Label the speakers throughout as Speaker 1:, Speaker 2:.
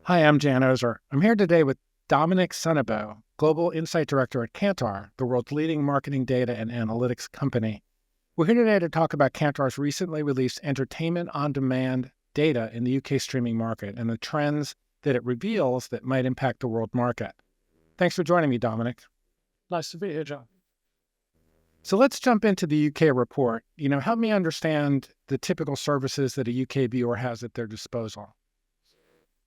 Speaker 1: Hi, I'm Jan Ozer. I'm here today with Dominic Sunnebo, Global Insight Director at Kantar, the world's leading marketing data and analytics company. We're here today to talk about Kantar's recently released entertainment on-demand data in the UK streaming market and the trends that it reveals that might impact the world market. Thanks for joining me, Dominic.
Speaker 2: Nice to be here, John.
Speaker 1: So let's jump into the UK report. Help me understand the typical services that a UK viewer has at their disposal.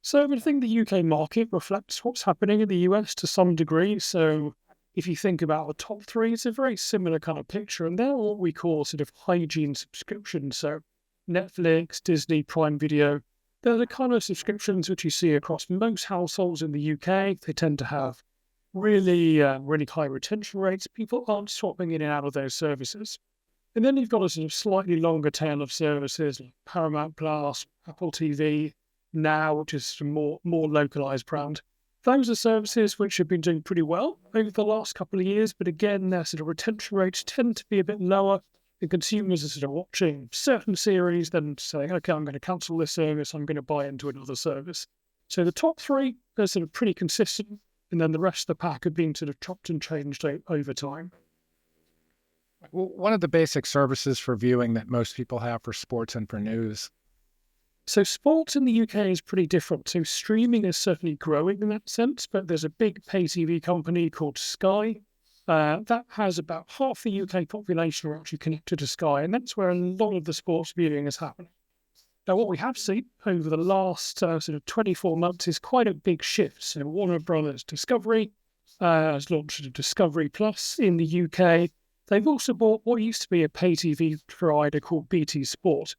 Speaker 2: So I think the UK market reflects what's happening in the US to some degree. So if you think about the top three, it's a very similar kind of picture. And they're what we call sort of hygiene subscriptions. So Netflix, Disney, Prime Video, they're the kind of subscriptions which you see across most households in the UK. They tend to have really high retention rates. People aren't swapping in and out of those services. And then you've got a sort of slightly longer tail of services like Paramount Plus, Apple TV, Now, which is a more localized brand. Those are services which have been doing pretty well over the last couple of years, but again, their sort of retention rates tend to be a bit lower. And consumers are sort of watching certain series, then saying, okay, I'm going to cancel this service, I'm going to buy into another service. So the top three are sort of pretty consistent, and then the rest of the pack have been sort of chopped and changed over time.
Speaker 1: Well, one of the basic services for viewing that most people have for sports and for news.
Speaker 2: So sports in the UK is pretty different. So streaming is certainly growing in that sense, but there's a big pay TV company called Sky that has about half the UK population are actually connected to Sky, and that's where a lot of the sports viewing is happening. Now, what we have seen over the last sort of 24 months is quite a big shift. So Warner Brothers Discovery has launched Discovery Plus in the UK. They've also bought what used to be a pay TV provider called BT Sport.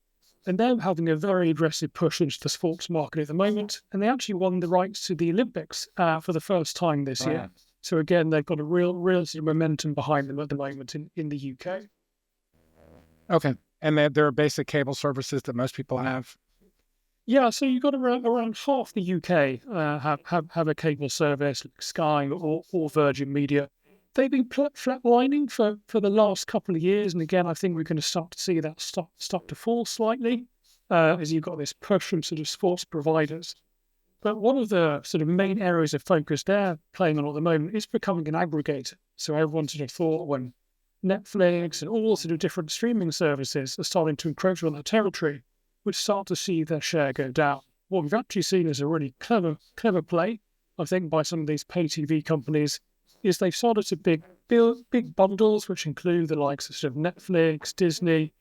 Speaker 2: And they're having a very aggressive push into the sports market at the moment. And they actually won the rights to the Olympics for the first time this year. So again, they've got a real sort of momentum behind them at the moment in the UK.
Speaker 1: Okay. And there are basic cable services that most people have?
Speaker 2: Yeah, so you've got around half the UK have a cable service like Sky or Virgin Media. They've been flatlining for the last couple of years. And again, I think we're going to start to see that start to fall slightly as you've got this push from sort of sports providers. But one of the sort of main areas of focus they're playing on at the moment is becoming an aggregator. So everyone sort of thought when Netflix and all sort of different streaming services are starting to encroach on that territory, we'd start to see their share go down. What we've actually seen is a really clever play, I think, by some of these pay TV companies, is they've started to build big bundles, which include the likes of sort of Netflix, Disney,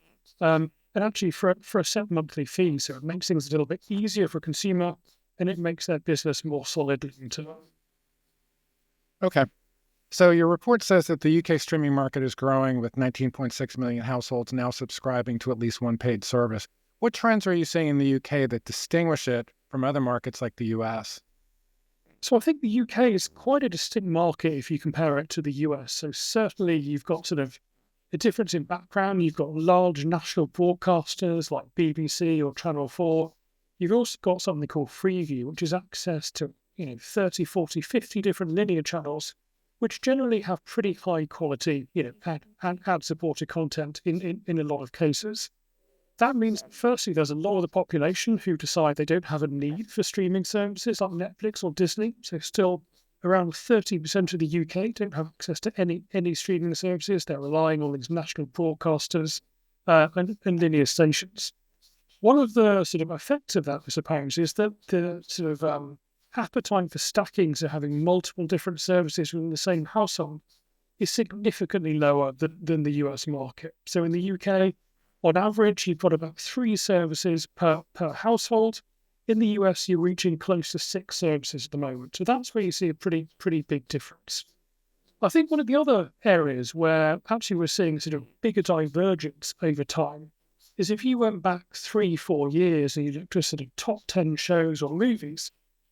Speaker 2: and actually for a set monthly fee. So it makes things a little bit easier for a consumer, and it makes their business more solid long term.
Speaker 1: Okay. So your report says that the UK streaming market is growing with 19.6 million households now subscribing to at least one paid service. What trends are you seeing in the UK that distinguish it from other markets like the US?
Speaker 2: So I think the UK is quite a distinct market if you compare it to the US. So certainly you've got sort of a difference in background. You've got large national broadcasters like BBC or Channel 4. You've also got something called Freevee, which is access to 30, 40, 50 different linear channels, which generally have pretty high quality ad-supported content in a lot of cases. That means, firstly, there's a lot of the population who decide they don't have a need for streaming services like Netflix or Disney. So still around 30% of the UK don't have access to any streaming services. They're relying on these national broadcasters and linear stations. One of the sort of effects of that, I suppose, is that the sort of appetite for stacking, so having multiple different services within the same household, is significantly lower than the US market. So in the UK, on average, you've got about 3 services per household. In the US, you're reaching close to 6 services at the moment. So that's where you see a pretty big difference. I think one of the other areas where actually we're seeing sort of bigger divergence over time is if you went back 3-4 years and you looked at sort of top 10 shows or movies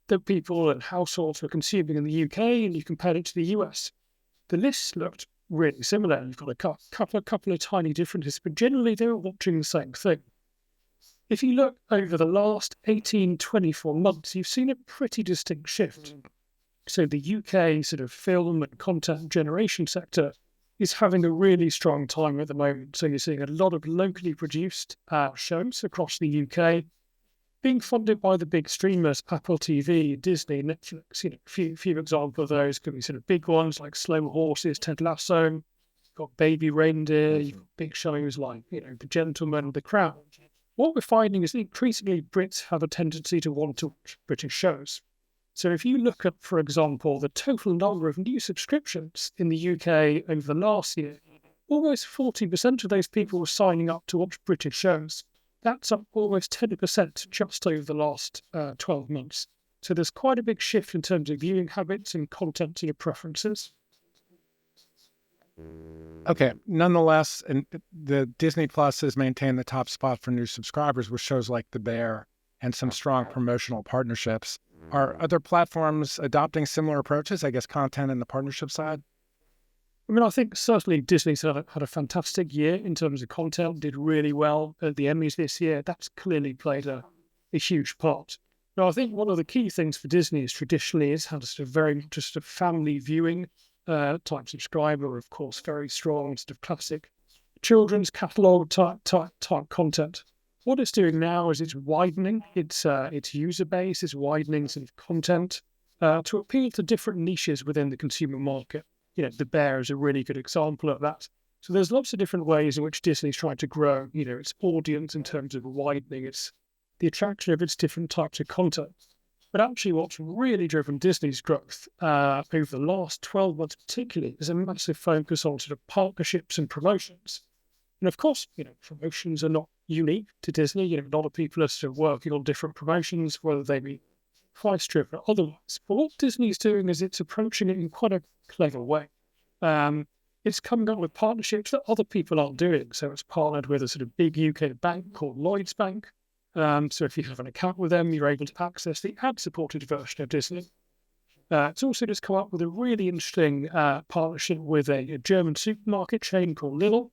Speaker 2: that people and households were consuming in the UK and you compared it to the US, the lists looked really similar. You've got a couple of tiny differences, but generally they were watching the same thing. If you look over the last 18, 24 months, you've seen a pretty distinct shift. So the UK sort of film and content generation sector is having a really strong time at the moment. So you're seeing a lot of locally produced shows across the UK. being funded by the big streamers, Apple TV, Disney, Netflix. Few examples of those could be sort of big ones like Slow Horses, Ted Lasso. You've got Baby Reindeer. You've got big shows like The Gentleman, The Crown. What we're finding is that increasingly Brits have a tendency to want to watch British shows. So if you look at, for example, the total number of new subscriptions in the UK over the last year, almost 40% of those people were signing up to watch British shows. That's up almost 10% just over the last 12 months. So there's quite a big shift in terms of viewing habits and content preferences.
Speaker 1: Okay. Nonetheless, and the Disney Plus has maintained the top spot for new subscribers with shows like The Bear and some strong promotional partnerships. Are other platforms adopting similar approaches, I guess, content and the partnership side?
Speaker 2: I mean, I think certainly Disney's had a fantastic year in terms of content, did really well at the Emmys this year. That's clearly played a huge part. Now, I think one of the key things for Disney is traditionally is had a sort of very much a family viewing type subscriber, of course, very strong sort of classic children's catalogue type content. What it's doing now is it's widening its user base, it's widening sort of content to appeal to different niches within the consumer market. The Bear is a really good example of that. So there's lots of different ways in which Disney's trying to grow, its audience in terms of widening the attraction of its different types of content. But actually what's really driven Disney's growth over the last 12 months particularly is a massive focus on sort of partnerships and promotions. And of course, promotions are not unique to Disney. A lot of people are sort of working on different promotions, whether they be price-driven or otherwise. But what Disney's doing is it's approaching it in quite a clever way. It's coming up with partnerships that other people aren't doing. So it's partnered with a sort of big UK bank called Lloyds Bank. So if you have an account with them, you're able to access the ad-supported version of Disney. It's also just come up with a really interesting partnership with a German supermarket chain called Lidl.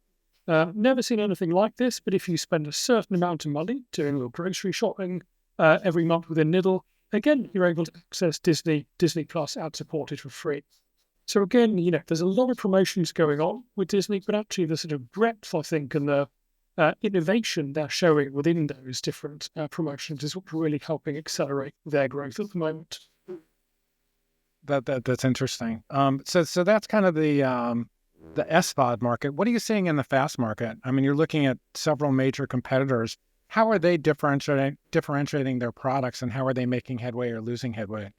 Speaker 2: Never seen anything like this, but if you spend a certain amount of money doing your grocery shopping every month within Lidl, again, you're able to access Disney Plus ad-supported for free. So again, there's a lot of promotions going on with Disney, but actually the sort of breadth, I think, and the innovation they're showing within those different promotions is what's really helping accelerate their growth at the moment.
Speaker 1: That's interesting. So that's kind of the SVOD market. What are you seeing in the FAST market? I mean, you're looking at several major competitors. How are they differentiating their products, and how are they making headway or losing headway?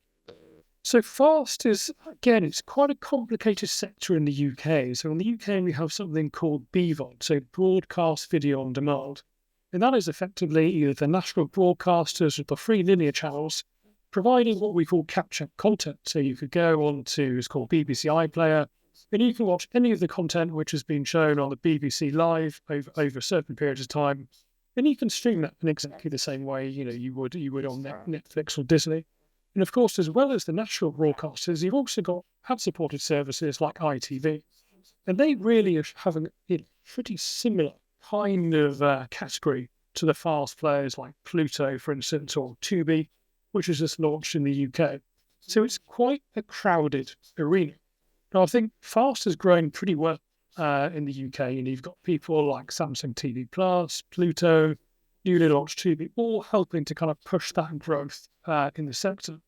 Speaker 2: So FAST is, again, it's quite a complicated sector in the UK. So in the UK, we have something called BVOD, so Broadcast Video on Demand. And that is effectively either the national broadcasters or the free linear channels providing what we call capture content. So you could go on to, it's called BBC iPlayer, and you can watch any of the content which has been shown on the BBC Live over certain periods of time. And you can stream that in exactly the same way, you would on Netflix or Disney. And of course, as well as the national broadcasters, you've also got ad-supported services like ITV. And they really are having a pretty similar kind of category to the fast players like Pluto, for instance, or Tubi, which was just launched in the UK. So it's quite a crowded arena. Now, I think fast has grown pretty well in the UK. You've got people like Samsung TV Plus, Pluto, newly launched Tubi, all helping to kind of push that growth in the sector.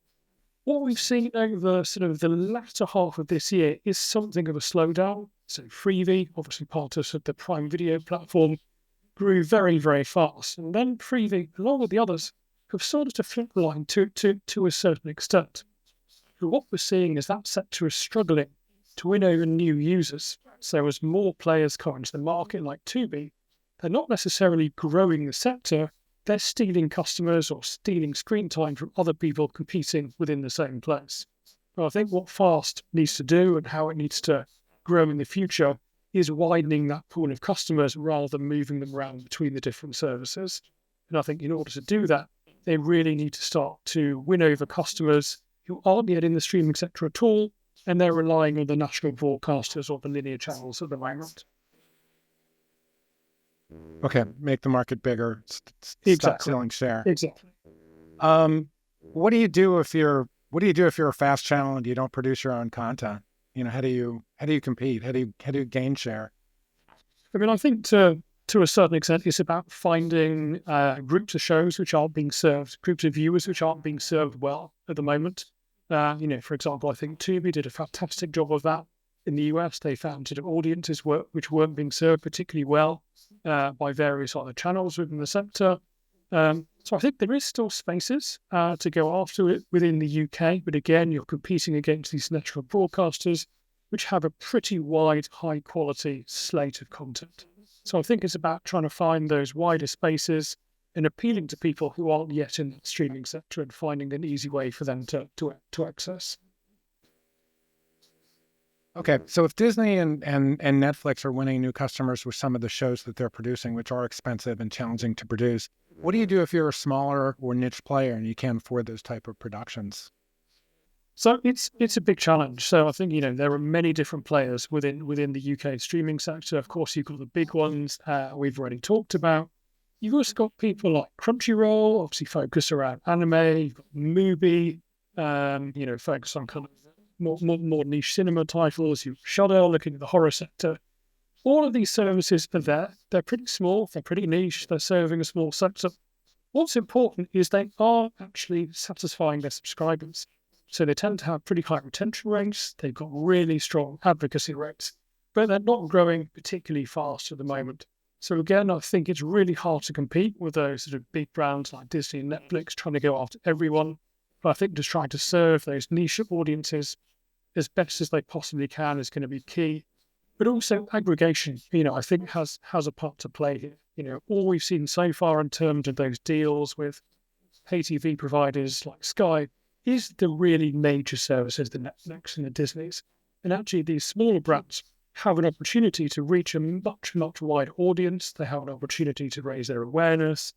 Speaker 2: What we've seen over sort of the latter half of this year is something of a slowdown. So Freevee, obviously part of the Prime Video platform, grew very, very fast. And then Freevee, along with the others, have started to flatline to a certain extent. But what we're seeing is that sector is struggling to win over new users. So as more players come into the market like Tubi, they're not necessarily growing the sector, they're stealing customers or stealing screen time from other people competing within the same place. But I think what FAST needs to do and how it needs to grow in the future is widening that pool of customers rather than moving them around between the different services. And I think in order to do that, they really need to start to win over customers who aren't yet in the streaming sector at all, and they're relying on the national broadcasters or the linear channels at the moment.
Speaker 1: Okay, make the market bigger.
Speaker 2: Exactly.
Speaker 1: Stop stealing share.
Speaker 2: Exactly.
Speaker 1: What do you do if you're a fast channel and you don't produce your own content? How do you compete? How do you gain share?
Speaker 2: I mean, I think to to a certain extent, it's about finding groups of shows which aren't being served, groups of viewers which aren't being served well at the moment. For example, I think Tubi did a fantastic job of that in the US. They found sort of audiences which weren't being served particularly well by various other channels within the sector. So I think there is still spaces to go after it within the UK, but again, you're competing against these national broadcasters, which have a pretty wide, high-quality slate of content. So I think it's about trying to find those wider spaces and appealing to people who aren't yet in the streaming sector and finding an easy way for them to access.
Speaker 1: Okay, so if Disney and Netflix are winning new customers with some of the shows that they're producing, which are expensive and challenging to produce, what do you do if you're a smaller or niche player and you can't afford those type of productions?
Speaker 2: So it's a big challenge. So I think, there are many different players within the UK streaming sector. Of course, you've got the big ones we've already talked about. You've also got people like Crunchyroll, obviously focused around anime. You've got Mubi, focused on kind of more niche cinema titles. You've Shudder, looking at the horror sector. All of these services are there. They're pretty small. They're pretty niche. They're serving a small sector. What's important is they are actually satisfying their subscribers. So they tend to have pretty high retention rates. They've got really strong advocacy rates, but they're not growing particularly fast at the moment. So again, I think it's really hard to compete with those sort of big brands like Disney and Netflix trying to go after everyone. But I think just trying to serve those niche audiences as best as they possibly can is going to be key. But also aggregation, I think has a part to play here. All we've seen so far in terms of those deals with pay TV providers like Sky is the really major services, the Netflix and the Disneys. And actually these smaller brands have an opportunity to reach a much, much wider audience. They have an opportunity to raise their awareness,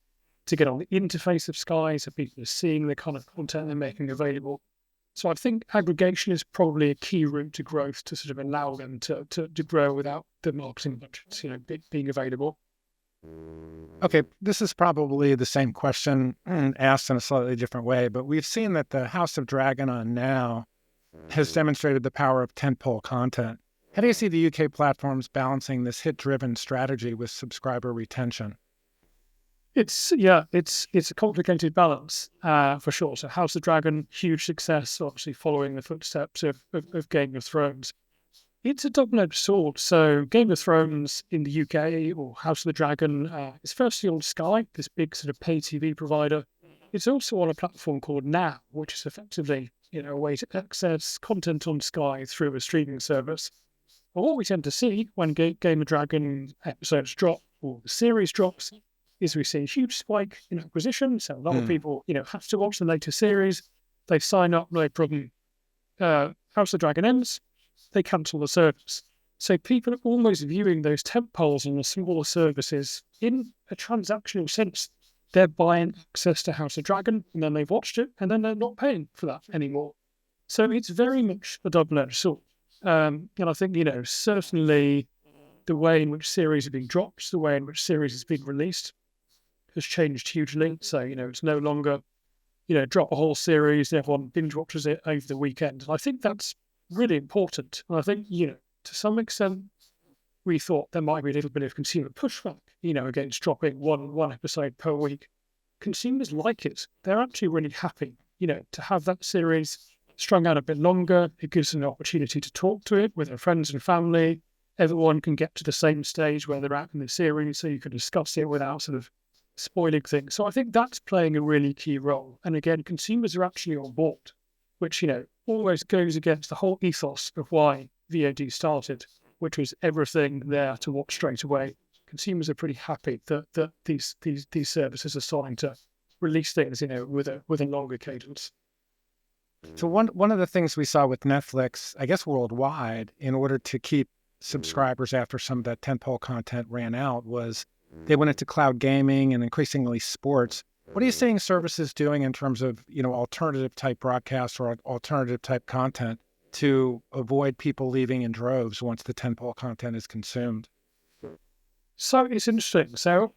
Speaker 2: to get on the interface of Sky so people are seeing the kind of content they're making available. So I think aggregation is probably a key route to growth to sort of allow them to grow without the marketing budgets, being available.
Speaker 1: Okay, this is probably the same question asked in a slightly different way, but we've seen that the House of Dragon on Now has demonstrated the power of tentpole content. How do you see the UK platforms balancing this hit-driven strategy with subscriber retention?
Speaker 2: It's a complicated balance for sure. So House of Dragon, huge success, obviously following the footsteps of Game of Thrones. It's a double-edged sword. So Game of Thrones in the UK or House of the Dragon is firstly on Sky, this big sort of pay TV provider. It's also on a platform called Now, which is effectively a way to access content on Sky through a streaming service. But what we tend to see when Game of Dragon episodes drop or the series drops is we see a huge spike in acquisition. So a lot of people, have to watch the latest series. They sign up, no problem. House of the Dragon ends, they cancel the service. So people are almost viewing those tentpoles on the smaller services in a transactional sense. They're buying access to House of Dragon, and then they've watched it, and then they're not paying for that anymore. So it's very much a double-edged sword. And I think, certainly the way in which series are being dropped, the way in which series is being released has changed hugely. So, it's no longer, drop a whole series, everyone binge watches it over the weekend. And I think that's really important. And I think, to some extent, we thought there might be a little bit of consumer pushback, against dropping one episode per week. Consumers like it. They're actually really happy, to have that series strung out a bit longer. It gives them an opportunity to talk to it with their friends and family. Everyone can get to the same stage where they're at in the series, so you can discuss it without sort of spoiling things. So I think that's playing a really key role. And again, consumers are actually on board, which, almost goes against the whole ethos of why VOD started, which was everything there to watch straight away. Consumers are pretty happy that these services are starting to release things, with a longer cadence.
Speaker 1: So one of the things we saw with Netflix, I guess worldwide, in order to keep subscribers after some of that tentpole content ran out, was they went into cloud gaming and increasingly sports. What are you seeing services doing in terms of, alternative type broadcasts or alternative type content to avoid people leaving in droves once the tentpole content is consumed?
Speaker 2: So it's interesting. So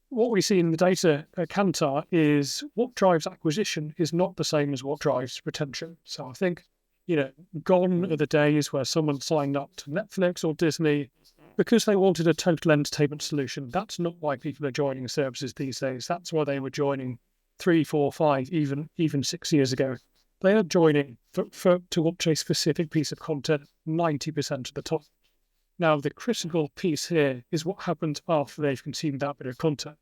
Speaker 2: what we see in the data at Kantar is what drives acquisition is not the same as what drives retention. So I think, gone are the days where someone signed up to Netflix or Disney because they wanted a total entertainment solution. That's not why people are joining services these days. That's why they were joining 3, 4, 5, even 6 years ago. They are joining to watch a specific piece of content 90% of the time. Now, the critical piece here is what happens after they've consumed that bit of content.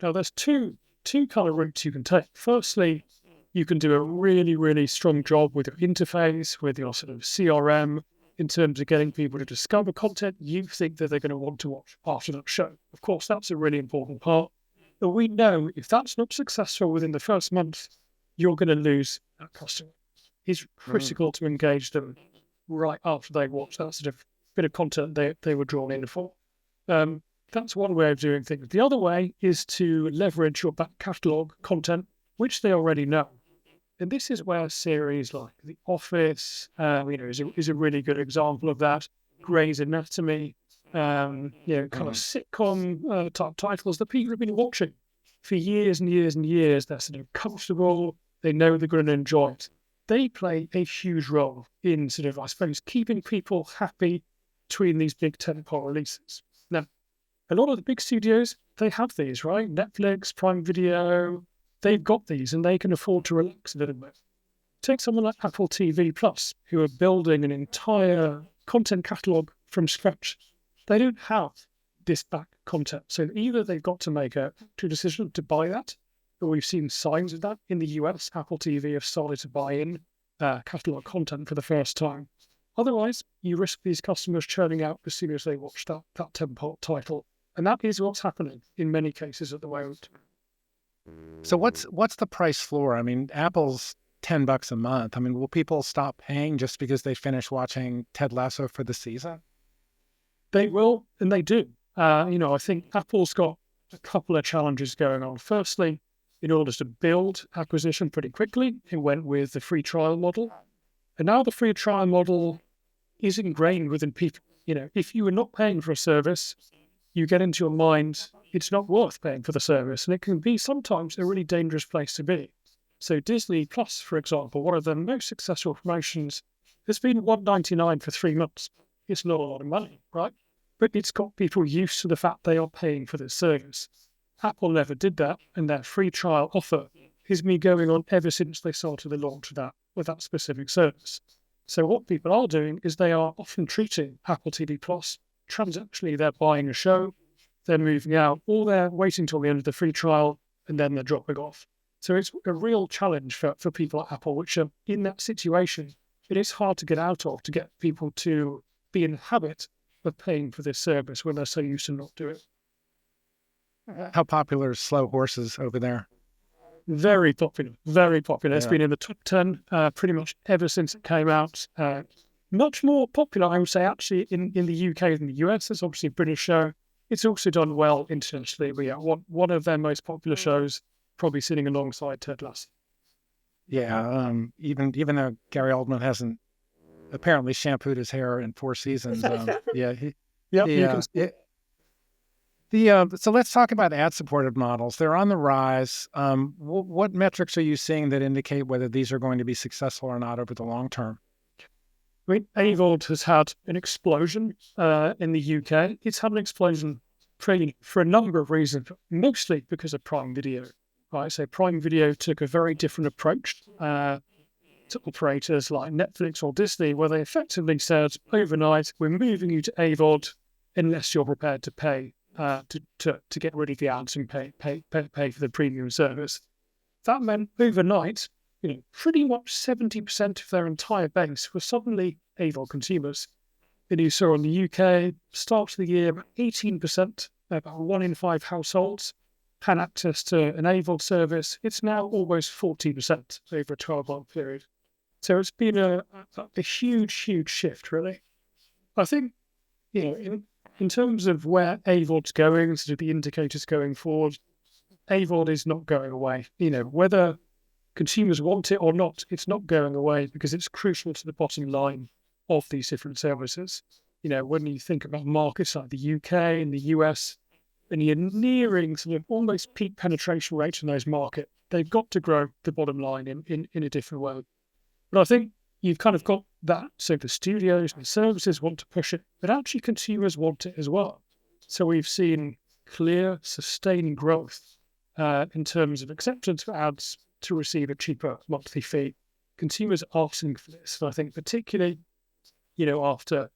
Speaker 2: Now, there's two kind of routes you can take. Firstly, you can do a really, really strong job with your interface, with your sort of CRM, in terms of getting people to discover content you think that they're going to want to watch after that show. Of course, that's a really important part. But we know if that's not successful within the first month, you're going to lose that customer. It's critical to engage them right after they watch that sort of bit of content they were drawn in for. That's one way of doing things. The other way is to leverage your back catalogue content, which they already know. And this is where series like The Office, is a really good example of that. Grey's Anatomy, kind of sitcom type titles that people have been watching for years and years and years. They're sort of comfortable. They know they're going to enjoy it. They play a huge role in sort of, I suppose, keeping people happy between these big tentpole releases. Now, a lot of the big studios, they have these, right? Netflix, Prime Video, they've got these and they can afford to relax a little bit. Take someone like Apple TV Plus, who are building an entire content catalogue from scratch. They don't have this back content. So either they've got to make a decision to buy that, but we've seen signs of that in the US. Apple TV have started to buy in catalogue content for the first time. Otherwise, you risk these customers churning out as soon as they watch that tentpole title. And that is what's happening in many cases at the moment.
Speaker 1: So what's the price floor? I mean, Apple's $10 a month. I mean, will people stop paying just because they finish watching Ted Lasso for the season?
Speaker 2: They will, and they do. I think Apple's got a couple of challenges going on. Firstly, in order to build acquisition pretty quickly, it went with the free trial model. And now the free trial model is ingrained within people. If you are not paying for a service, you get into your mind, it's not worth paying for the service. And it can be sometimes a really dangerous place to be. So Disney Plus, for example, one of the most successful promotions, has been $1.99 for 3 months. It's not a lot of money, right? But it's got people used to the fact they are paying for this service. Apple never did that, and their free trial offer has been going on ever since they started the launch of that with that specific service. So what people are doing is they are often treating Apple TV Plus transactionally. They're buying a show, they're moving out, or they're waiting till the end of the free trial and then they're dropping off. So it's a real challenge for people at Apple, which are in that situation. It is hard to get out of, to get people to be in the habit of paying for this service when they're so used to not do it.
Speaker 1: How popular is Slow Horses over there?
Speaker 2: Very popular, very popular. It's
Speaker 1: Yeah.
Speaker 2: been in the top 10 pretty much ever since it came out. Much more popular, I would say, actually, in the UK than the US. It's obviously a British show. It's also done well internationally. But yeah, one of their most popular shows, probably sitting alongside Ted Lasso.
Speaker 1: Yeah, even though Gary Oldman hasn't apparently shampooed his hair in 4 seasons. So let's talk about ad-supported models. They're on the rise. What metrics are you seeing that indicate whether these are going to be successful or not over the long term?
Speaker 2: I mean, AVOD has had an explosion in the UK. It's had an explosion for a number of reasons, mostly because of Prime Video. Right, so Prime Video took a very different approach to operators like Netflix or Disney, where they effectively said overnight, we're moving you to AVOD unless you're prepared to pay to get rid of the ads and pay for the premium service. That meant overnight, pretty much 70% of their entire base were suddenly AVOD consumers. And you saw in the UK, start of the year, about 18%, about 1 in 5 households had access to an AVOD service. It's now almost 40% over a 12-month period. So it's been a huge, huge shift, really. I think, in terms of where AVOD's going, sort of the indicators going forward, AVOD is not going away. Whether consumers want it or not, it's not going away because it's crucial to the bottom line of these different services. When you think about markets like the UK and the US, and you're nearing sort of almost peak penetration rates in those markets, they've got to grow the bottom line in a different way. But I think you've kind of got that. So the studios and the services want to push it, but actually consumers want it as well. So we've seen clear, sustained growth in terms of acceptance for ads to receive a cheaper monthly fee. Consumers are asking for this. And I think particularly, after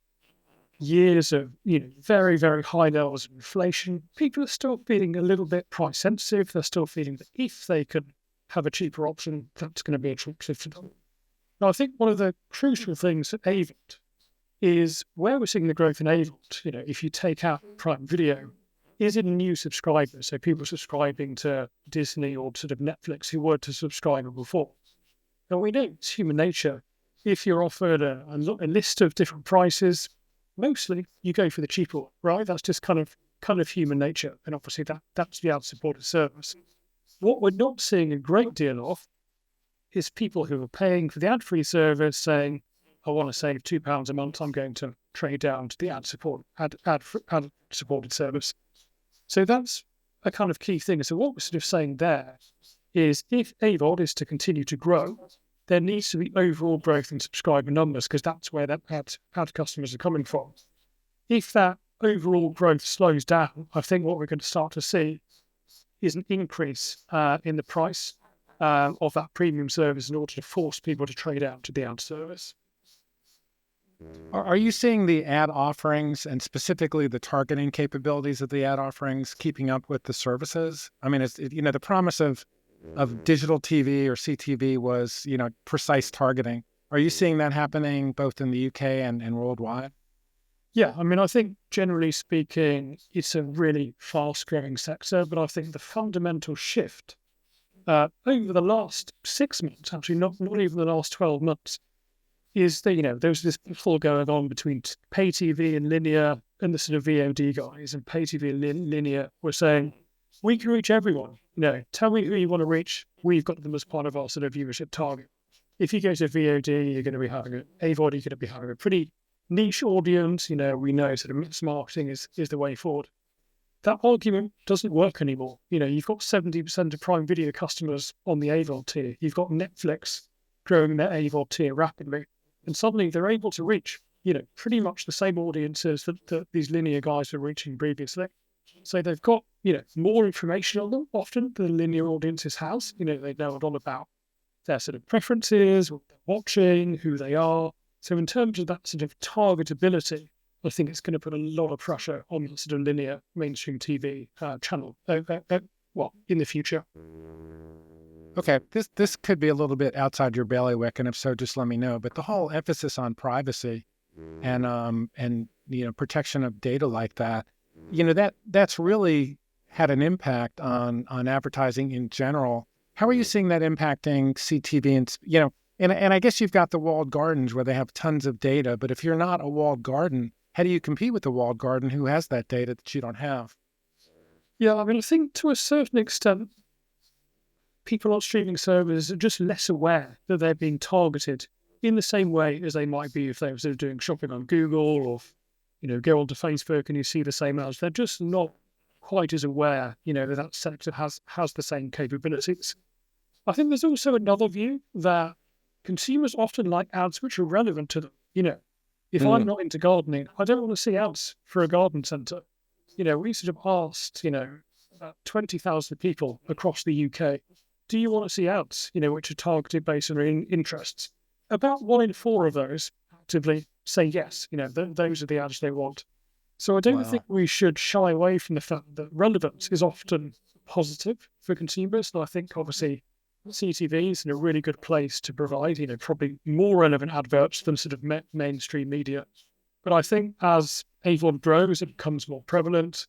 Speaker 2: years of, very, very high levels of inflation, people are still feeling a little bit price sensitive. They're still feeling that if they can have a cheaper option, that's going to be attractive to them. Now, I think one of the crucial things at AVOD is where we're seeing the growth in AVOD, if you take out Prime Video, is in new subscribers. So people subscribing to Disney or sort of Netflix who were to subscribe before. And we know it's human nature. If you're offered a list of different prices, mostly you go for the cheaper one, right? That's just kind of human nature. And obviously that's the ad-supported service. What we're not seeing a great deal of is people who are paying for the ad-free service saying, I want to save £2 a month, I'm going to trade down to the ad-supported service. So that's a kind of key thing. So what we're sort of saying there is if AVOD is to continue to grow, there needs to be overall growth in subscriber numbers because that's where that ad customers are coming from. If that overall growth slows down, I think what we're going to start to see is an increase in the price of that premium service in order to force people to trade out to the ad service.
Speaker 1: Are you seeing the ad offerings and specifically the targeting capabilities of the ad offerings keeping up with the services? I mean, the promise of digital TV or CTV was, precise targeting. Are you seeing that happening both in the UK and worldwide?
Speaker 2: Yeah, I mean, I think generally speaking, it's a really fast-growing sector, but I think the fundamental shift over the last 6 months, actually not even the last 12 months, is that, there's this battle going on between pay TV and linear and the sort of VOD guys, and pay TV and linear were saying, we can reach everyone. Tell me who you want to reach. We've got them as part of our sort of viewership target. If you go to VOD, you're going to be having AVOD, you're going to be having a pretty niche audience. We know sort of mix marketing is the way forward. That argument doesn't work anymore. You've got 70% of Prime Video customers on the AVOD tier. You've got Netflix growing their AVOD tier rapidly. And suddenly they're able to reach, pretty much the same audiences that these linear guys were reaching previously. So they've got, more information on them often than linear audiences has. They know a lot about their sort of preferences, what they're watching, who they are. So in terms of that sort of targetability, I think it's going to put a lot of pressure on the sort of linear mainstream TV channel, in the future.
Speaker 1: Okay, this could be a little bit outside your bailiwick, and if so, just let me know. But the whole emphasis on privacy and protection of data like that, that's really had an impact on advertising in general. How are you seeing that impacting CTV? And I guess you've got the walled gardens where they have tons of data, but if you're not a walled garden, how do you compete with the walled garden who has that data that you don't have?
Speaker 2: Yeah, I mean, I think to a certain extent, people on streaming services are just less aware that they're being targeted in the same way as they might be if they were sort of doing shopping on Google or, go onto Facebook and you see the same ads. They're just not quite as aware, that sector has the same capabilities. I think there's also another view that consumers often like ads which are relevant to them. If I'm not into gardening, I don't want to see ads for a garden centre. We sort of asked, about 20,000 people across the UK, do you want to see ads, which are targeted based on their interests? About 1 in 4 of those actively say yes, those are the ads they want. So I don't think we should shy away from the fact that relevance is often positive for consumers. And I think obviously CTV is in a really good place to provide, probably more relevant adverts than sort of mainstream media. But I think as AVOD grows, it becomes more prevalent.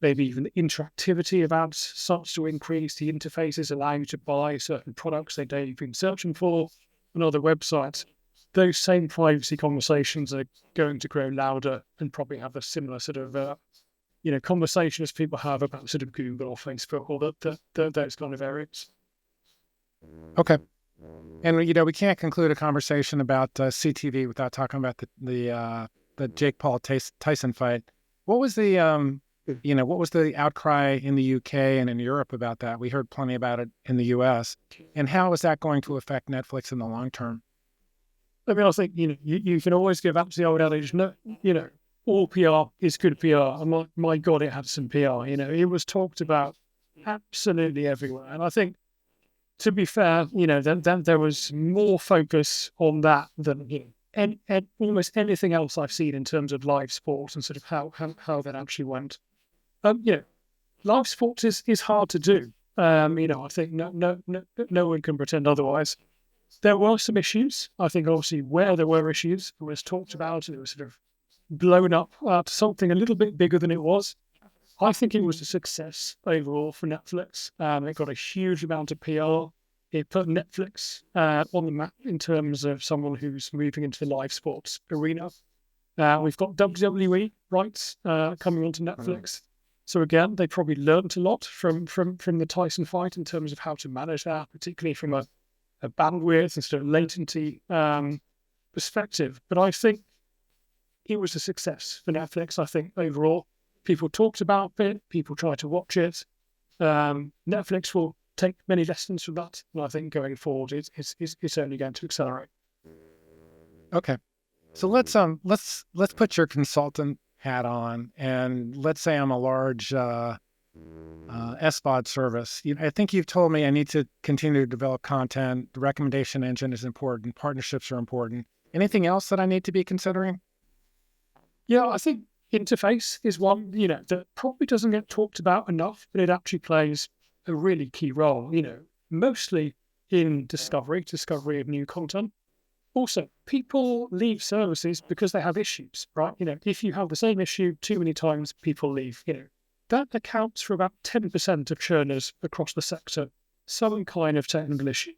Speaker 2: Maybe even the interactivity of ads starts to increase. The interfaces allow you to buy certain products that you've been searching for on other websites. Those same privacy conversations are going to grow louder and probably have a similar sort of, conversation as people have about sort of Google or Facebook or those kind of areas.
Speaker 1: Okay. And, we can't conclude a conversation about CTV without talking about the Jake Paul-Tyson fight. What was the outcry in the UK and in Europe about that? We heard plenty about it in the US. And how is that going to affect Netflix in the long term?
Speaker 2: I mean, I think, you can always go back to the old adage, no, all PR is good PR. And my God, it had some PR. It was talked about absolutely everywhere. And I think, to be fair, there was more focus on that than almost anything else I've seen in terms of live sports and sort of how that actually went. Live sports is hard to do. I think no one can pretend otherwise. There were some issues. I think obviously where there were issues, it was talked about and it was sort of blown up to something a little bit bigger than it was. I think it was a success overall for Netflix. It got a huge amount of PR. It put Netflix on the map in terms of someone who's moving into the live sports arena. We've got WWE rights coming onto Netflix. So again, they probably learned a lot from the Tyson fight in terms of how to manage that, particularly from a bandwidth and sort of latency perspective. But I think it was a success for Netflix. I think overall, people talked about it, people tried to watch it. Netflix will take many lessons from that, and I think going forward, it's only going to accelerate.
Speaker 1: Okay, so let's put your consultant hat on, and let's say I'm a large SVOD service. I think you've told me I need to continue to develop content. The recommendation engine is important. Partnerships are important. Anything else that I need to be considering?
Speaker 2: Yeah, I think interface is one, that probably doesn't get talked about enough, but it actually plays a really key role, mostly in discovery of new content. Also, people leave services because they have issues, right? If you have the same issue too many times, people leave. That accounts for about 10% of churners across the sector, some kind of technical issue.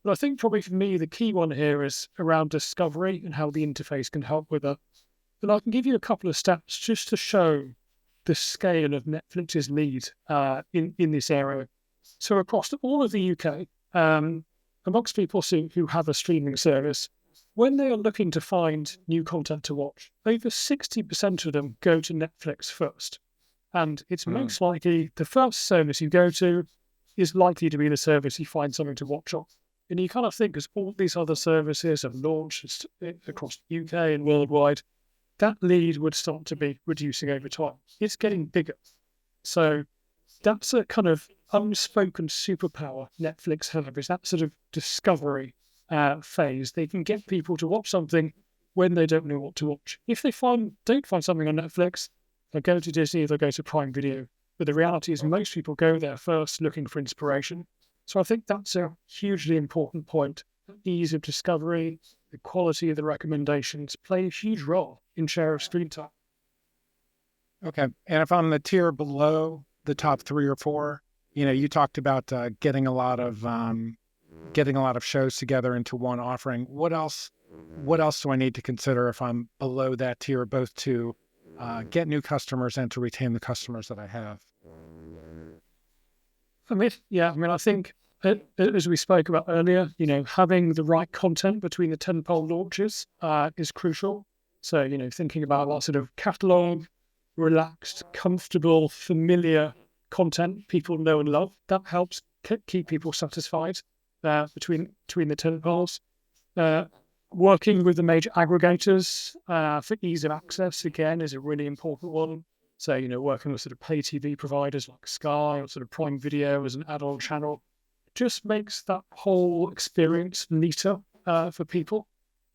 Speaker 2: But I think probably for me, the key one here is around discovery and how the interface can help with it. And I can give you a couple of stats just to show the scale of Netflix's lead in this area. So across all of the UK, amongst people who have a streaming service, when they are looking to find new content to watch, over 60% of them go to Netflix first. And it's most likely the first service you go to is likely to be the service you find something to watch on. And you kind of think, as all these other services have launched across the UK and worldwide, that lead would start to be reducing over time. It's getting bigger. So that's a kind of unspoken superpower Netflix have, is that sort of discovery phase. They can get people to watch something when they don't know what to watch. If they don't find something on Netflix, they'll go to Disney, they'll go to Prime Video. But the reality is most people go there first looking for inspiration. So I think that's a hugely important point. Ease of discovery, the quality of the recommendations play a huge role in share of screen time.
Speaker 1: Okay. And if I'm the tier below the top 3 or 4, you talked about getting a lot of shows together into one offering. What else do I need to consider if I'm below that tier, both to get new customers and to retain the customers that I have?
Speaker 2: I think as we spoke about earlier, having the right content between the tentpole launches is crucial. So, thinking about that sort of catalog, relaxed, comfortable, familiar content people know and love, that helps keep people satisfied between the tentpoles. Working with the major aggregators for ease of access, again, is a really important one. So, working with sort of pay TV providers like Sky or sort of Prime Video as an add-on channel just makes that whole experience neater for people.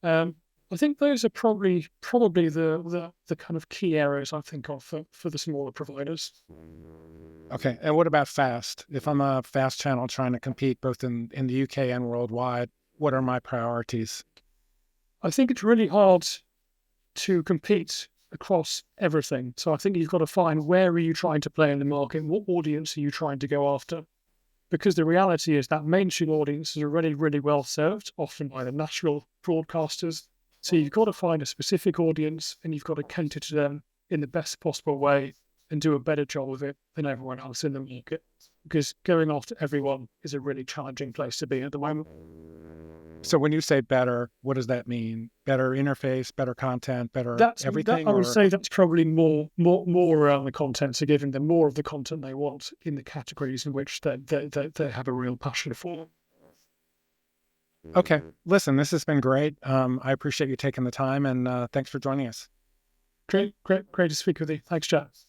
Speaker 2: I think those are probably the kind of key areas I think of for the smaller providers.
Speaker 1: Okay. And what about FAST? If I'm a FAST channel trying to compete both in the UK and worldwide, what are my priorities?
Speaker 2: I think it's really hard to compete across everything. So I think you've got to find, where are you trying to play in the market? What audience are you trying to go after? Because the reality is that mainstream audiences are already really well served, often by the national broadcasters. So you've got to find a specific audience and you've got to cater to them in the best possible way and do a better job of it than everyone else in the market. Because going after everyone is a really challenging place to be at the moment.
Speaker 1: So when you say better, what does that mean? Better interface, better content, everything?
Speaker 2: I would say that's probably more around the content. So giving them more of the content they want in the categories in which they have a real passion for.
Speaker 1: Okay. Listen, this has been great. I appreciate you taking the time, and thanks for joining us.
Speaker 2: Great to speak with you. Thanks, Jeff.